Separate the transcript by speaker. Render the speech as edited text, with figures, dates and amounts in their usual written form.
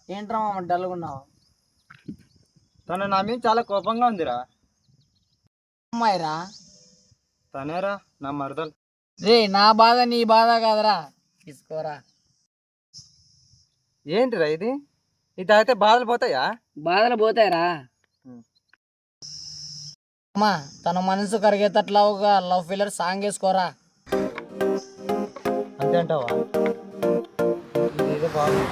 Speaker 1: ఏంట్రా మామ డల్గున్నావు?
Speaker 2: తను నా మీద చాలా కోపంగా ఉందిరా.
Speaker 1: అమ్మాయిరా?
Speaker 2: తనేరా నా మరదలు.
Speaker 1: రే నా బాధ నీ బాధ కాదరా, తీసుకోరా.
Speaker 2: ఏంటిరా ఇది? ఇది తాగితే బాధలు పోతాయా?
Speaker 1: బాధలు పోతాయిరా. అమ్మా తన మనసు కరిగేటట్లుగా లవ్ ఫీలర్ సాంగ్ వేసుకోరా.
Speaker 2: అంతే అంటావా? ఇదేదో బాగుంది.